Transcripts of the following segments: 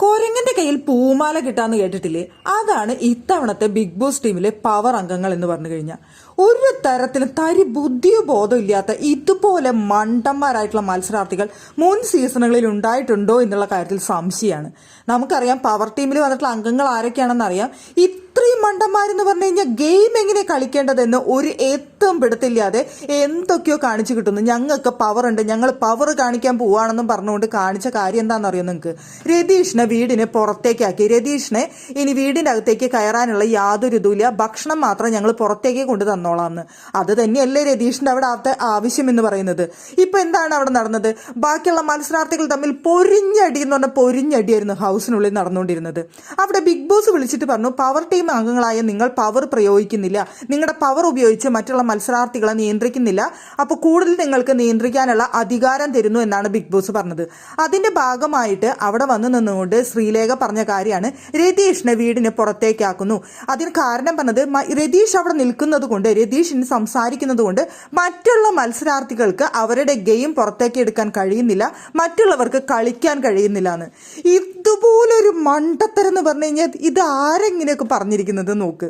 കോരങ്ങന്റെ കയ്യിൽ പൂമാല കിട്ടാന്ന് കേട്ടിട്ടില്ലേ? അതാണ് ഇത്തവണത്തെ ബിഗ് ബോസ് ടീമിലെ പവർ അംഗങ്ങൾ എന്ന് പറഞ്ഞു കഴിഞ്ഞാൽ. ഒരു തരത്തിലും തരി ബുദ്ധിയോ ബോധം ഇല്ലാത്ത ഇതുപോലെ മണ്ടന്മാരായിട്ടുള്ള മത്സരാർത്ഥികൾ മുൻ സീസണുകളിൽ ഉണ്ടായിട്ടുണ്ടോ എന്നുള്ള കാര്യത്തിൽ സംശയമാണ്. നമുക്കറിയാം പവർ ടീമിൽ വന്നിട്ടുള്ള അംഗങ്ങൾ ആരൊക്കെയാണെന്ന് അറിയാം. ഇത്രയും മണ്ടന്മാരെന്ന് പറഞ്ഞു കഴിഞ്ഞാൽ ഗെയിം എങ്ങനെ കളിക്കേണ്ടതെന്ന് ഒരു എത്തും പിടുത്തില്ലാതെ എന്തൊക്കെയോ കാണിച്ചു കിട്ടുന്നു. ഞങ്ങൾക്ക് പവർ ഉണ്ട്, ഞങ്ങൾ പവർ കാണിക്കാൻ പോവാണെന്നും പറഞ്ഞുകൊണ്ട് കാണിച്ച കാര്യം എന്താണെന്നറിയോ നിങ്ങൾക്ക്? രതീഷിനെ വീടിന് പുറത്തേക്കാക്കി. രതീഷിനെ ഇനി വീടിൻ്റെ അകത്തേക്ക് കയറാനുള്ള യാതൊരു ഇതുമില്ല, ഭക്ഷണം മാത്രം ഞങ്ങൾ പുറത്തേക്ക് കൊണ്ടു തന്നോളാന്ന്. അത് തന്നെയല്ലേ രതീഷിന്റെ അവിടെ ആവശ്യം എന്ന് പറയുന്നത്. ഇപ്പൊ എന്താണ് അവിടെ നടന്നത്? ബാക്കിയുള്ള മത്സരാർത്ഥികൾ തമ്മിൽ പൊരിഞ്ഞടി എന്ന് പറഞ്ഞാൽ പൊരിഞ്ഞടിയായിരുന്നു ഹൗസിനുള്ളിൽ നടന്നുകൊണ്ടിരുന്നത്. അവിടെ ബിഗ് ബോസ് വിളിച്ചിട്ട് പറഞ്ഞു, പവർ ടീം അംഗങ്ങളായ നിങ്ങൾ പവർ പ്രയോഗിക്കുന്നില്ല, നിങ്ങളുടെ പവർ ഉപയോഗിച്ച് മറ്റുള്ള മത്സരാർത്ഥികളെ നിയന്ത്രിക്കുന്നില്ല, അപ്പോൾ കൂടുതൽ നിങ്ങൾക്ക് നിയന്ത്രിക്കാനുള്ള അധികാരം തരുന്നു എന്നാണ് ബിഗ് ബോസ് പറഞ്ഞത്. അതിന്റെ ഭാഗമായിട്ട് അവിടെ വന്നു നിന്നുകൊണ്ട് ശ്രീലേഖ പറഞ്ഞ കാര്യമാണ് രതീഷിനെ വീടിന് പുറത്തേക്കാക്കുന്നു. അതിന് കാരണം പറഞ്ഞത് രതീഷ് അവിടെ നിൽക്കുന്നത് കൊണ്ട്, രതീഷിന് സംസാരിക്കുന്നത് കൊണ്ട് മറ്റുള്ള മത്സരാർത്ഥികൾക്ക് അവരുടെ ഗെയിം പുറത്തേക്ക് എടുക്കാൻ കഴിയുന്നില്ല, മറ്റുള്ളവർക്ക് കളിക്കാൻ കഴിയുന്നില്ല എന്ന്. ഇതുപോലൊരു മണ്ടത്തരം എന്ന് പറഞ്ഞു കഴിഞ്ഞാൽ ഇത് ആരെങ്ങനെയൊക്കെ പറഞ്ഞിരിക്കുന്നത് നോക്ക്.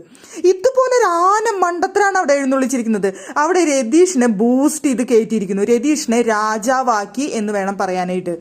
ഇതുപോലൊരു ആന മണ്ടത്തരാണ് അവിടെ എഴുന്നള്ളിച്ചിരിക്കുന്നത്. അവിടെ രതീഷിനെ ബൂസ്റ്റ് ചെയ്ത് കയറ്റിയിരിക്കുന്നു, രതീഷിനെ രാജാവാക്കി എന്ന് വേണം പറയാനായിട്ട്.